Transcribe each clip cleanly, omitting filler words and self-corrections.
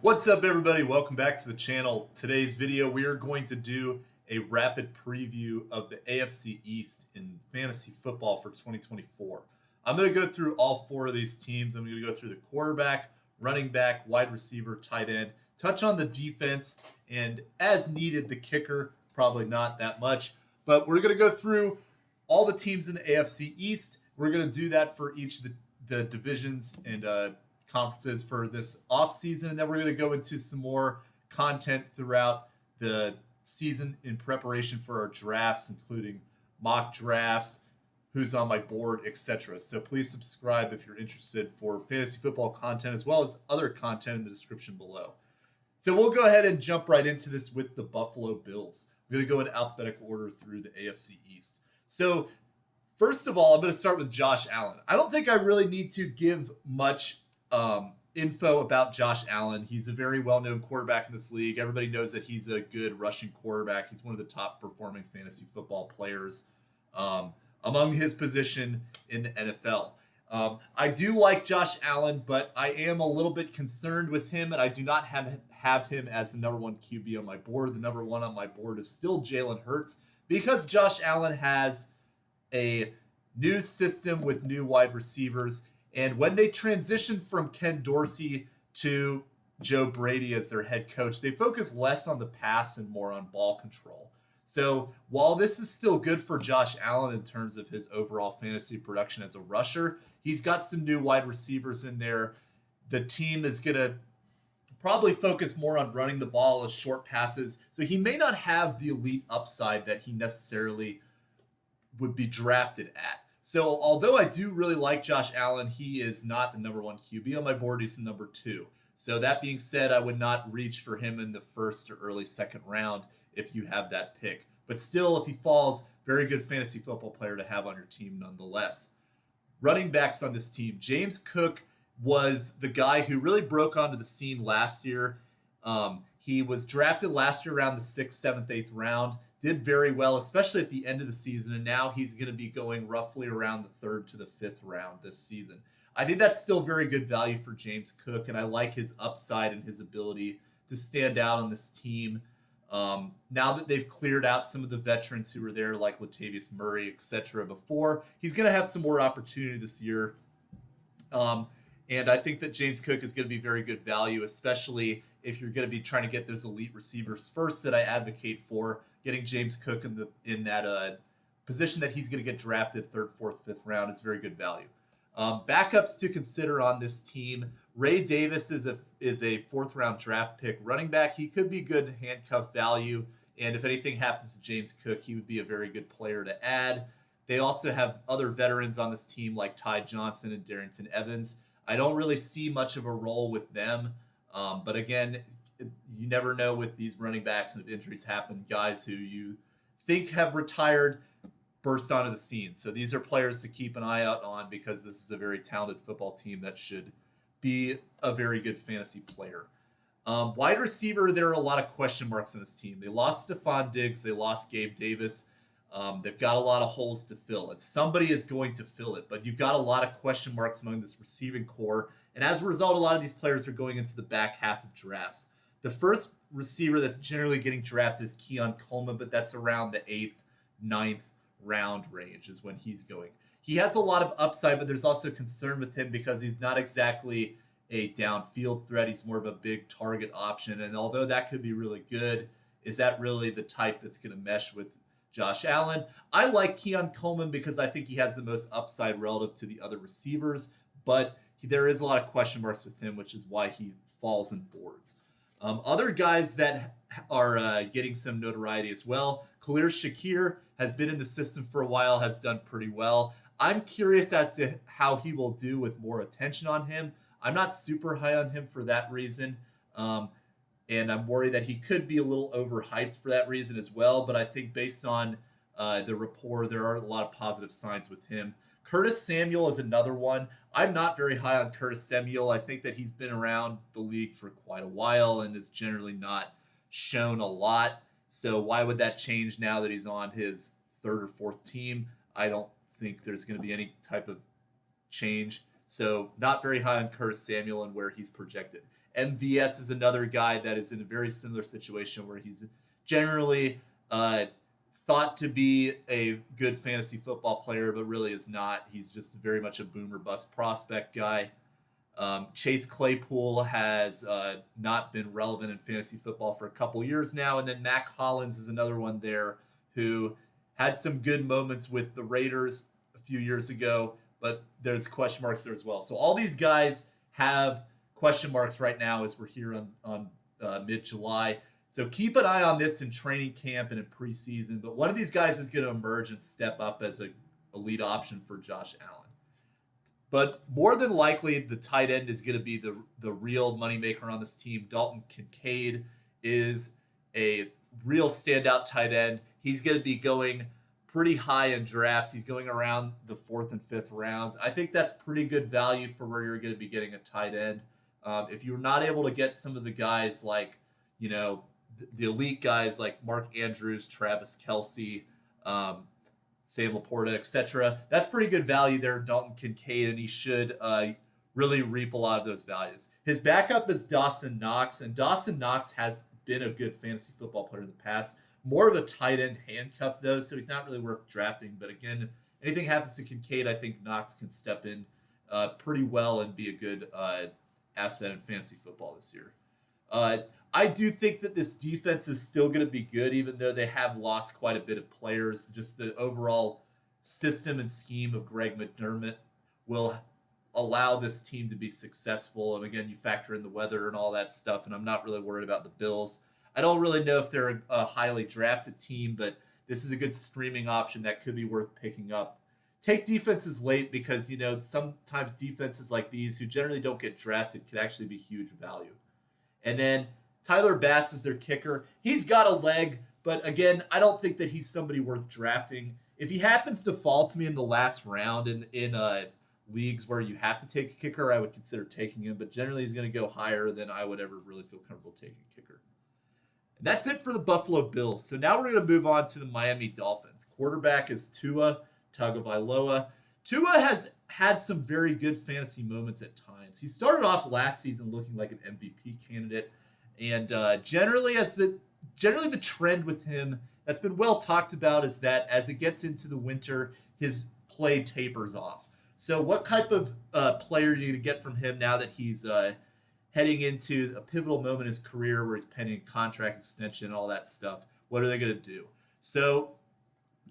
What's up, everybody? Welcome back to the channel. Today's video, we are going to do a rapid preview of the AFC East in fantasy football for 2024. I'm going to go through all four of these teams. I'm going to go through the quarterback, running back, wide receiver, tight end, touch on the defense, and as needed, the kicker. Probably not that much, but we're going to go through all the teams in the AFC East. We're going to do that for each of the divisions and conferences for this offseason, and then we're going to go into some more content throughout the season in preparation for our drafts, including mock drafts, who's on my board, etc. So please subscribe if you're interested for fantasy football content as well as other content in the description below. So we'll go ahead and jump right into this with the Buffalo Bills. I'm going to go in alphabetical order through the AFC East. So first of all, I'm going to start with Josh Allen. I don't think I really need to give much info about Josh Allen. He's a very well-known quarterback in this league. Everybody knows that he's a good rushing quarterback. He's one of the top performing fantasy football players among his position in the NFL. I do like Josh Allen, but I am a little bit concerned with him, and I do not have him as the number one QB on my board. The number one on my board is still Jalen Hurts because Josh Allen has a new system with new wide receivers. And when they transitioned from Ken Dorsey to Joe Brady as their head coach, they focus less on the pass and more on ball control. So while this is still good for Josh Allen in terms of his overall fantasy production as a rusher, he's got some new wide receivers in there. The team is going to probably focus more on running the ball as short passes. So he may not have the elite upside that he necessarily would be drafted at. So although I do really like Josh Allen, he is not the number one QB on my board. He's the number two. So that being said, I would not reach for him in the first or early second round if you have that pick. But still, if he falls, very good fantasy football player to have on your team nonetheless. Running backs on this team. James Cook was the guy who really broke onto the scene last year. He was drafted last year around the 6th, 7th, 8th round. Did very well, especially at the end of the season, and now he's going to be going roughly around the 3rd to the 5th round this season. I think that's still very good value for James Cook, and I like his upside and his ability to stand out on this team. Now that they've cleared out some of the veterans who were there, like Latavius Murray, etc. before, he's going to have some more opportunity this year. And I think that James Cook is going to be very good value, especially if you're going to be trying to get those elite receivers first that I advocate for. Getting James Cook in that position that he's going to get drafted 3rd, 4th, 5th round is very good value. Backups to consider on this team. Ray Davis is a 4th round draft pick running back. He could be good handcuff value, and if anything happens to James Cook, he would be a very good player to add. They also have other veterans on this team like Ty Johnson and Darrington Evans. I don't really see much of a role with them, but again, you never know with these running backs, and if injuries happen, guys who you think have retired burst onto the scene. So these are players to keep an eye out on because this is a very talented football team that should be a very good fantasy player. Wide receiver, there are a lot of question marks on this team. They lost Stephon Diggs. They lost Gabe Davis. They've got a lot of holes to fill, and somebody is going to fill it. But you've got a lot of question marks among this receiving core, and as a result, a lot of these players are going into the back half of drafts. The first receiver that's generally getting drafted is Keon Coleman, but that's around the 8th, 9th round range is when he's going. He has a lot of upside, but there's also concern with him because he's not exactly a downfield threat. He's more of a big target option, and although that could be really good, is that really the type that's going to mesh with Josh Allen? I like Keon Coleman because I think he has the most upside relative to the other receivers, but there is a lot of question marks with him, which is why he falls in boards. Other guys that are getting some notoriety as well. Khalil Shakir has been in the system for a while, has done pretty well. I'm curious as to how he will do with more attention on him. I'm not super high on him for that reason. And I'm worried that he could be a little overhyped for that reason as well. But I think based on the rapport, there are a lot of positive signs with him. Curtis Samuel is another one. I'm not very high on Curtis Samuel. I think that he's been around the league for quite a while and is generally not shown a lot. So why would that change now that he's on his 3rd or 4th team? I don't think there's going to be any type of change. So not very high on Curtis Samuel and where he's projected. MVS is another guy that is in a very similar situation where he's generally thought to be a good fantasy football player, but really is not. He's just very much a boomer bust prospect guy. Chase Claypool has not been relevant in fantasy football for a couple years now. And then Mac Hollins is another one there who had some good moments with the Raiders a few years ago, but there's question marks there as well. So all these guys have question marks right now as we're here on mid-July. So keep an eye on this in training camp and in preseason. But one of these guys is going to emerge and step up as an elite option for Josh Allen. But more than likely, the tight end is going to be the real moneymaker on this team. Dalton Kincaid is a real standout tight end. He's going to be going pretty high in drafts. He's going around the 4th and 5th rounds. I think that's pretty good value for where you're going to be getting a tight end. If you're not able to get some of the guys like, the elite guys like Mark Andrews, Travis Kelce, Sam Laporta, etc., that's pretty good value there, Dalton Kincaid, and he should really reap a lot of those values. His backup is Dawson Knox, and Dawson Knox has been a good fantasy football player in the past. More of a tight end handcuff, though, so he's not really worth drafting. But again, anything happens to Kincaid, I think Knox can step in pretty well and be a good asset in fantasy football this year. I do think that this defense is still going to be good, even though they have lost quite a bit of players. Just the overall system and scheme of Greg McDermott will allow this team to be successful. And again, you factor in the weather and all that stuff, and I'm not really worried about the Bills. I don't really know if they're a highly drafted team, but this is a good streaming option that could be worth picking up. Take defenses late because, sometimes defenses like these who generally don't get drafted could actually be huge value. And then Tyler Bass is their kicker. He's got a leg, but again, I don't think that he's somebody worth drafting. If he happens to fall to me in the last round in leagues where you have to take a kicker, I would consider taking him, but generally he's going to go higher than I would ever really feel comfortable taking a kicker. And that's it for the Buffalo Bills. So now we're going to move on to the Miami Dolphins. Quarterback is Tua Tagovailoa. Tua has had some very good fantasy moments at times. He started off last season looking like an MVP candidate. And generally the trend with him that's been well talked about is that as it gets into the winter, his play tapers off. So what type of player are you going to get from him now that he's heading into a pivotal moment in his career where he's pending contract extension and all that stuff? What are they going to do? So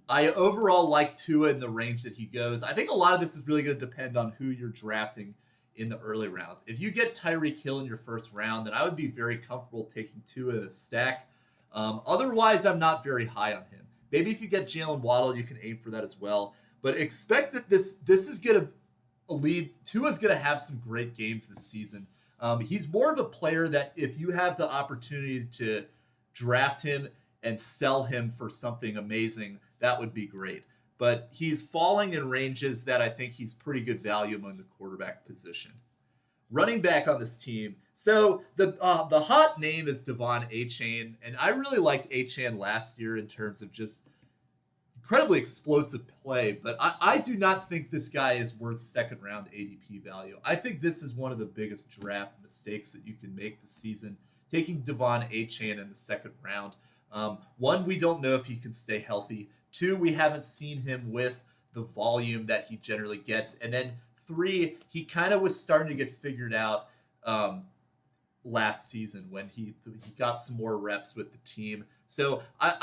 I overall like Tua in the range that he goes. I think a lot of this is really going to depend on who you're drafting in the early rounds. If you get Tyreek Hill in your first round, then I would be very comfortable taking Tua in a stack. Otherwise, I'm not very high on him. Maybe if you get Jalen Waddle, you can aim for that as well. But expect that this is going to lead. Tua's going to have some great games this season. He's more of a player that if you have the opportunity to draft him and sell him for something amazing, that would be great. But he's falling in ranges that I think he's pretty good value among the quarterback position. Running back on this team. So the hot name is Devon Achane, and I really liked Achane last year in terms of just incredibly explosive play, but I do not think this guy is worth second round ADP value. I think this is one of the biggest draft mistakes that you can make this season, taking Devon Achane in the second round. One, we don't know if he can stay healthy. Two, we haven't seen him with the volume that he generally gets. And then three, he kind of was starting to get figured out last season when he got some more reps with the team. So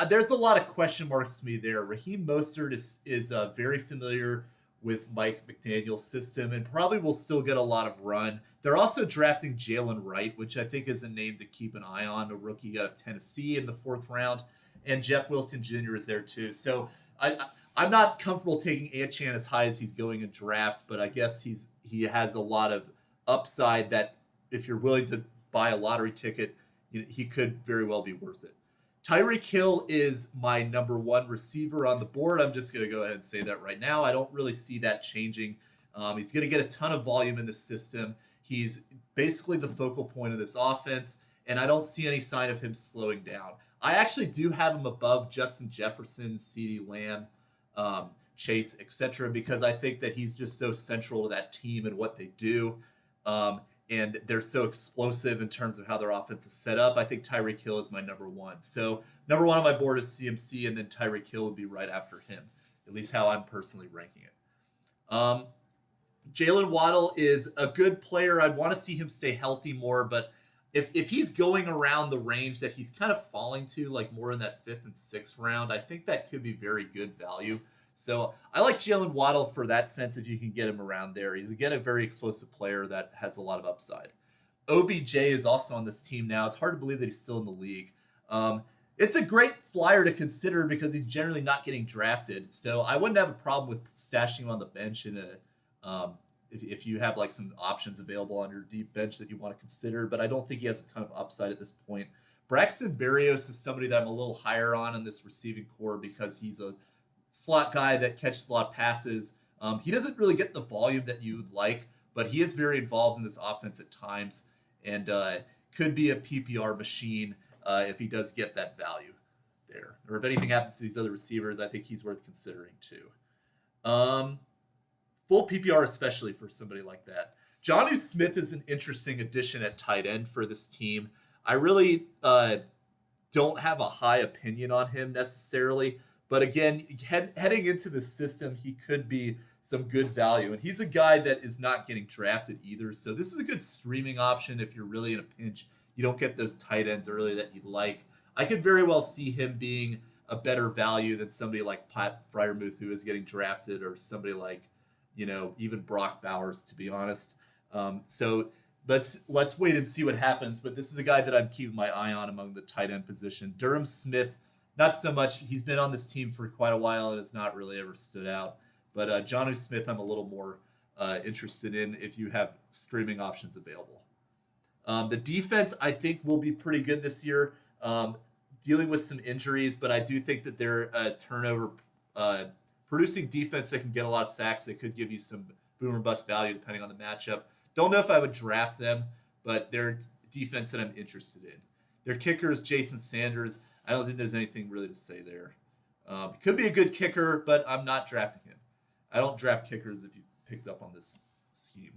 there's a lot of question marks to me there. Raheem Mostert is very familiar with Mike McDaniel's system and probably will still get a lot of run. They're also drafting Jalen Wright, which I think is a name to keep an eye on, a rookie out of Tennessee in the 4th round. And Jeff Wilson Jr. is there too. So I'm not comfortable taking Achane as high as he's going in drafts, but I guess he has a lot of upside that if you're willing to buy a lottery ticket, he could very well be worth it. Tyreek Hill is my number 1 receiver on the board. I'm just going to go ahead and say that right now. I don't really see that changing. He's going to get a ton of volume in the system. He's basically the focal point of this offense, and I don't see any sign of him slowing down. I actually do have him above Justin Jefferson, CeeDee Lamb, Chase, etc., because I think that he's just so central to that team and what they do. and they're so explosive in terms of how their offense is set up. I think Tyreek Hill is my number one. So number one on my board is CMC, and then Tyreek Hill would be right after him, at least how I'm personally ranking it. Jalen Waddle is a good player. I'd want to see him stay healthy more, but if he's going around the range that he's kind of falling to, like more in that 5th and 6th round, I think that could be very good value. So I like Jalen Waddle for that sense if you can get him around there. He's, again, a very explosive player that has a lot of upside. OBJ is also on this team now. It's hard to believe that he's still in the league. It's a great flyer to consider because he's generally not getting drafted. So I wouldn't have a problem with stashing him on the bench in a if you have like some options available on your deep bench that you want to consider, but I don't think he has a ton of upside at this point. Braxton Berrios is somebody that I'm a little higher on in this receiving core because he's a slot guy that catches a lot of passes. He doesn't really get the volume that you would like, but he is very involved in this offense at times and could be a PPR machine if he does get that value there. Or if anything happens to these other receivers, I think he's worth considering too. Full PPR, especially for somebody like that. Jonnu Smith is an interesting addition at tight end for this team. I really don't have a high opinion on him necessarily, but again, heading into the system, he could be some good value. And he's a guy that is not getting drafted either, so this is a good streaming option if you're really in a pinch. You don't get those tight ends early that you'd like. I could very well see him being a better value than somebody like Pat Freiermuth, who is getting drafted, or somebody like, even Brock Bowers, to be honest. So let's wait and see what happens. But this is a guy that I'm keeping my eye on among the tight end position. Durham Smith, not so much. He's been on this team for quite a while and has not really ever stood out. But Jonnu Smith, I'm a little more interested in if you have streaming options available. The defense, I think, will be pretty good this year, dealing with some injuries, but I do think that they're a turnover producing defense that can get a lot of sacks. They could give you some boom or bust value depending on the matchup. Don't know if I would draft them, but they're defense that I'm interested in. Their kicker is Jason Sanders. I don't think there's anything really to say there. Could be a good kicker, but I'm not drafting him. I don't draft kickers if you picked up on this scheme.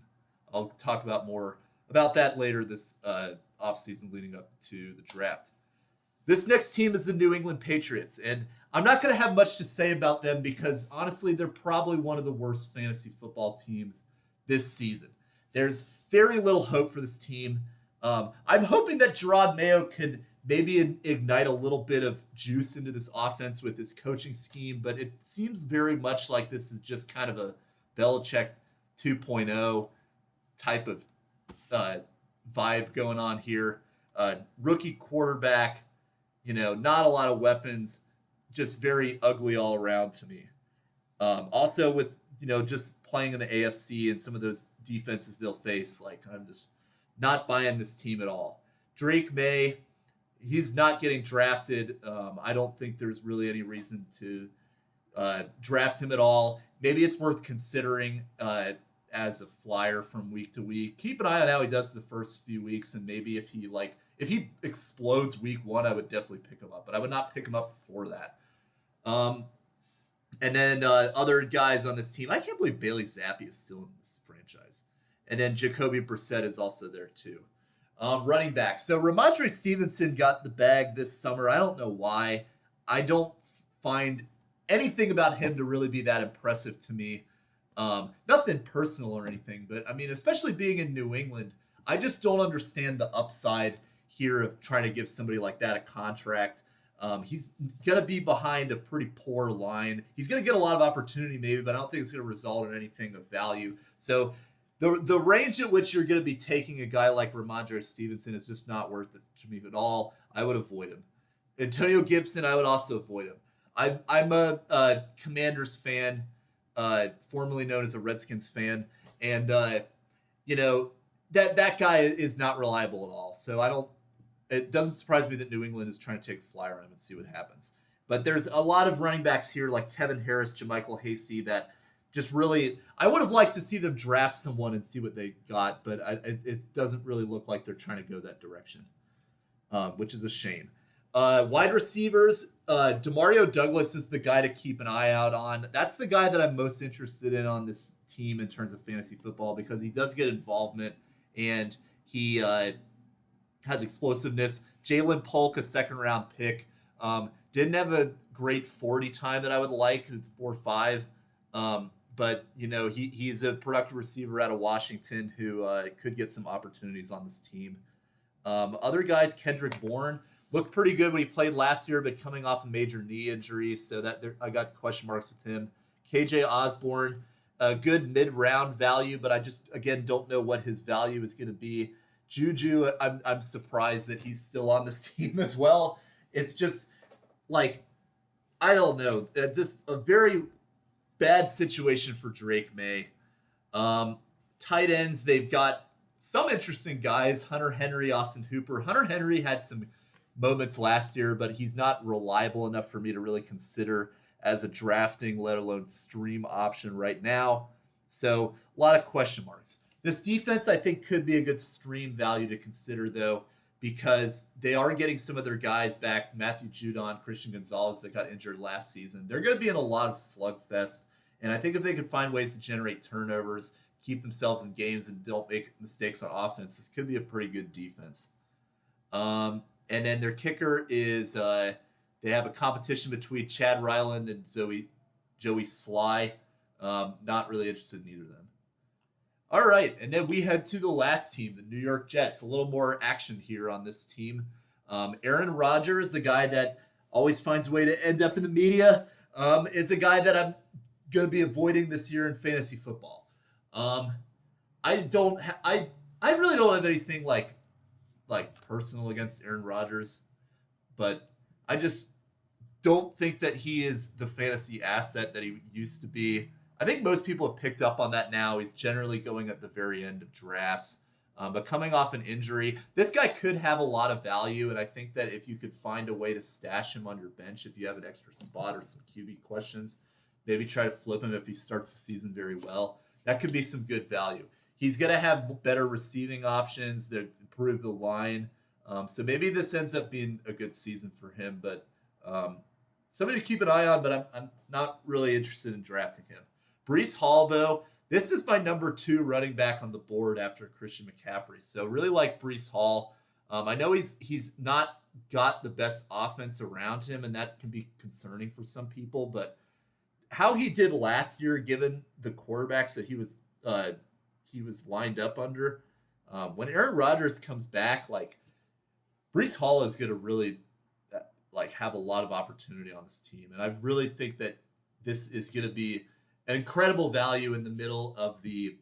I'll talk about more about that later this offseason leading up to the draft. This next team is the New England Patriots, and I'm not going to have much to say about them because, honestly, they're probably one of the worst fantasy football teams this season. There's very little hope for this team. I'm hoping that Gerard Mayo can maybe ignite a little bit of juice into this offense with his coaching scheme, but it seems very much like this is just kind of a Belichick 2.0 type of vibe going on here. Rookie quarterback, not a lot of weapons, just very ugly all around to me. Also with, just playing in the AFC and some of those defenses they'll face, like I'm just not buying this team at all. Drake May, he's not getting drafted. I don't think there's really any reason to draft him at all. Maybe it's worth considering as a flyer from week to week. Keep an eye on how he does the first few weeks, and maybe if he explodes week 1, I would definitely pick him up, but I would not pick him up before that. And then other guys on this team, I can't believe Bailey Zappi is still in this franchise. And then Jacoby Brissett is also there too. Running back. So Ramondre Stevenson got the bag this summer. I don't know why. I don't find anything about him to really be that impressive to me. Nothing personal or anything, but I mean, especially being in New England, I just don't understand the upside here of trying to give somebody like that a contract. He's going to be behind a pretty poor line. He's going to get a lot of opportunity maybe, but I don't think it's going to result in anything of value. So the range at which you're going to be taking a guy like Ramondre Stevenson is just not worth it to me at all. I would avoid him. Antonio Gibson, I would also avoid him. I'm a Commanders fan, formerly known as a Redskins fan, and that guy is not reliable at all. So it doesn't surprise me that New England is trying to take a flyer on him and see what happens. But there's a lot of running backs here like Kevin Harris, JaMychal Hasty that just really, I would have liked to see them draft someone and see what they got, but it doesn't really look like they're trying to go that direction, which is a shame. Wide receivers, Demario Douglas is the guy to keep an eye out on. That's the guy that I'm most interested in on this team in terms of fantasy football because he does get involvement and he has explosiveness. Jalen Polk, a second-round pick, didn't have a great 40 time that I would like, 4.5. But he's a productive receiver out of Washington who could get some opportunities on this team. Other guys, Kendrick Bourne looked pretty good when he played last year, but coming off a major knee injury, so I got question marks with him. KJ Osborne, a good mid-round value, but I just again don't know what his value is going to be. Juju, I'm surprised that he's still on this team as well. It's just like I don't know, just a very bad situation for Drake May. Tight ends, they've got some interesting guys. Hunter Henry, Austin Hooper. Hunter Henry had some moments last year, but he's not reliable enough for me to really consider as a drafting, let alone stream option right now. So a lot of question marks. This defense, I think, could be a good stream value to consider, though, because they are getting some of their guys back. Matthew Judon, Christian Gonzalez, that got injured last season. They're going to be in a lot of slugfest. And I think if they could find ways to generate turnovers, keep themselves in games, and don't make mistakes on offense, this could be a pretty good defense. And then their kicker is they have a competition between Chad Ryland and Joey Sly. Not really interested in either of them. All right, and then we head to the last team, the New York Jets. A little more action here on this team. Aaron Rodgers, the guy that always finds a way to end up in the media, is the guy that I'm going to be avoiding this year in fantasy football. I really don't have anything like personal against Aaron Rodgers, but I just don't think that he is the fantasy asset that he used to be. I think most people have picked up on that now. He's generally going at the very end of drafts. But coming off an injury, this guy could have a lot of value, and I think that if you could find a way to stash him on your bench, if you have an extra spot or some QB questions, maybe try to flip him if he starts the season very well. That could be some good value. He's going to have better receiving options that improve the line. So maybe this ends up being a good season for him, but somebody to keep an eye on, but I'm not really interested in drafting him. Breece Hall, though, this is my number 2 running back on the board after Christian McCaffrey. So really like Breece Hall. I know he's not got the best offense around him, and that can be concerning for some people, but how he did last year, given the quarterbacks that he was lined up under, when Aaron Rodgers comes back, like Breece Hall is going to really have a lot of opportunity on this team, and I really think that this is going to be an incredible value in the middle of the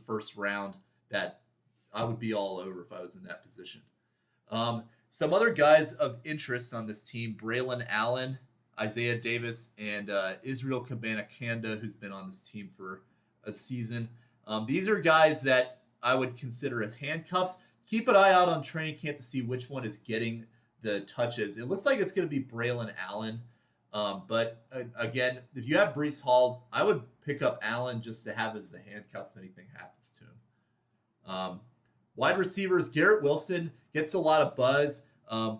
first round that I would be all over if I was in that position. Some other guys of interest on this team: Braylon Allen, Isaiah Davis, and Israel Cabana-Kanda, who's been on this team for a season. These are guys that I would consider as handcuffs. Keep an eye out on training camp to see which one is getting the touches. It looks like it's going to be Braylon Allen. But again, if you have Breece Hall, I would pick up Allen just to have as the handcuff if anything happens to him. Wide receivers, Garrett Wilson gets a lot of buzz.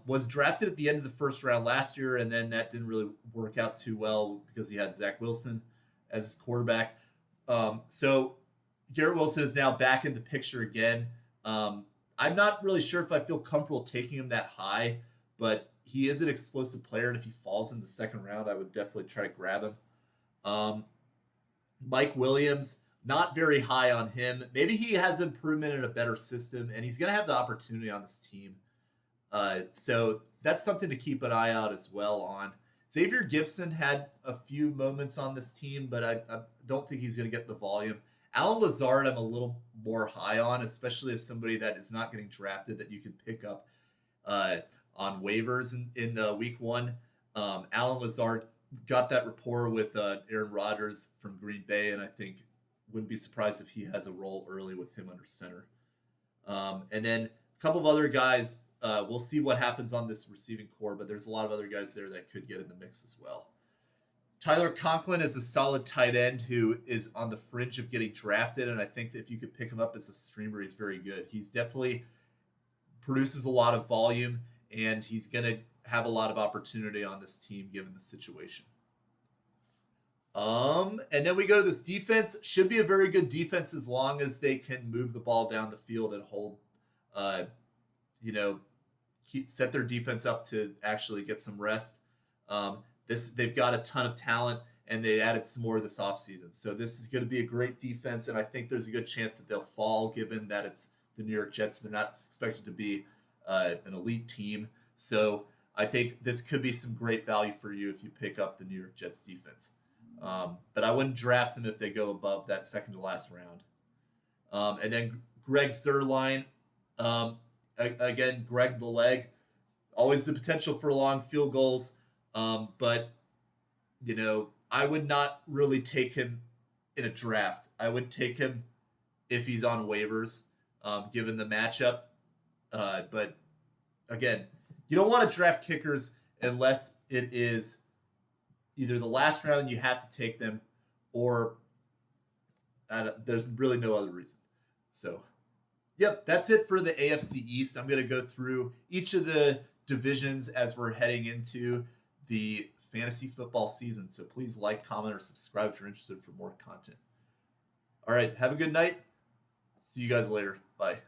Was drafted at the end of the first round last year, and then that didn't really work out too well because he had Zach Wilson as his quarterback. So Garrett Wilson is now back in the picture again. I'm not really sure if I feel comfortable taking him that high, but he is an explosive player, and if he falls in the second round, I would definitely try to grab him. Mike Williams, not very high on him. Maybe he has improvement in a better system, and he's going to have the opportunity on this team. So that's something to keep an eye out as well on. Xavier Gibson had a few moments on this team, but I don't think he's going to get the volume. Alan Lazard, I'm a little more high on, especially as somebody that is not getting drafted that you can pick up on waivers in week 1. Alan Lazard got that rapport with Aaron Rodgers from Green Bay, and I think wouldn't be surprised if he has a role early with him under center. And then a couple of other guys. We'll see what happens on this receiving core, but there's a lot of other guys there that could get in the mix as well. Tyler Conklin is a solid tight end who is on the fringe of getting drafted, and I think that if you could pick him up as a streamer, he's very good. He's definitely produces a lot of volume, and he's going to have a lot of opportunity on this team given the situation. And then we go to this defense. Should be a very good defense as long as they can move the ball down the field and hold, uh, you know, set their defense up to actually get some rest. They've got a ton of talent, and they added some more this offseason. So this is going to be a great defense, and I think there's a good chance that they'll fall, given that it's the New York Jets. They're not expected to be an elite team. So I think this could be some great value for you if you pick up the New York Jets defense. But I wouldn't draft them if they go above that second to last round. And then Greg Zuerlein, again, Greg the leg, always the potential for long field goals. But, I would not really take him in a draft. I would take him if he's on waivers, given the matchup. But again, you don't want to draft kickers unless it is either the last round and you have to take them, or there's really no other reason. So, yep, that's it for the AFC East. I'm going to go through each of the divisions as we're heading into the fantasy football season. So please like, comment, or subscribe if you're interested for more content. All right, have a good night. See you guys later. Bye.